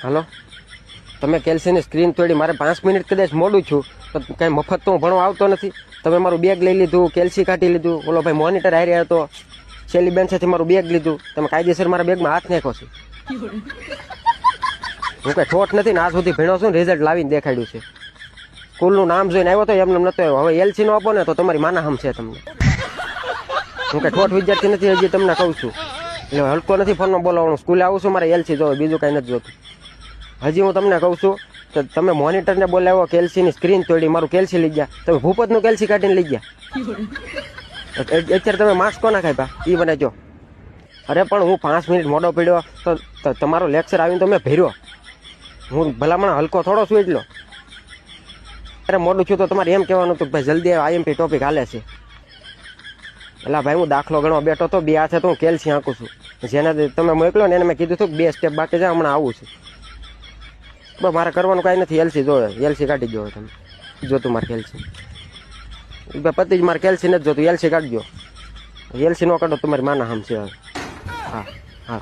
હાલો, તમે કેલ્સીની સ્ક્રીન તોડી, મારે 5 મિનિટ કદાચ મોડું છું તો કાંઈ મફત તો હું ભણવા આવતો નથી. તમે મારું બેગ લઈ લીધું, કેલ્સી કાઢી લીધું, ઓલો ભાઈ મોનિટર હારી હતો, છેલ્લી બેન્ચેથી મારું બેગ લીધું, તમે કાયદેસર મારા બેગમાં હાથ નાખો છો. હું કઈ ઠોઠ નથી ને, આજ સુધી ભણ્યો છું ને, રિઝલ્ટ લાવીને દેખાડ્યું છે. સ્કૂલનું નામ જોઈને આવ્યો તો એમને નતો આવ્યો. હવે એલસી નો આપો ને તો તમારી માના હમ છે તમને. હું કઈ ઠોઠ વિદ્યાર્થી નથી, હજી તમને કહું છું. એટલે હલકો નથી ફોનમાં બોલાવવાનું. સ્કૂલે આવું છું, મારે એલસી જોવે, બીજું કાંઈ નથી જોતું. હજી હું તમને કહું છું કે તમે મોનિટરને બોલાવ્યો, કેલ્સીની સ્ક્રીન તોડી, મારું કેલ્સી લઈ ગયા, તમે ભૂપતનું કેલ્સી કાઢીને લઈ ગયા. અત્યારે તમે માસ્ક કોના ખાઈ એ મને જો. અરે પણ હું 5 મિનિટ મોડો પડ્યો તો તમારો લેક્ચર આવીને તો મેં ભર્યો. હું ભલામણ હલકો થોડો છું એટલો. અરે મોડું છું તો તમારે એમ કહેવાનું હતું કે ભાઈ જલ્દી આઈએમપી ટોપિક હાલે છે. એટલે ભાઈ હું દાખલો ગણવા બેઠો તો, 2 હાથે તો હું કેલ્સી આંકું છું. જેને તમે મોકલો ને એને મેં કીધું હતું કે 2 સ્ટેપ બાકી છે, હમણાં આવું છું. બસ મારે કરવાનું કાંઈ નથી. એલસી જોવે, એલસી કાઢી દો તમે. જોતું મારે કેલ્સી પતિ જ, મારે કેલ્સી નથી જોતું, એલસી કાઢજો. એલસી નો કાઢો તમારી માના હમ છે. હા હા.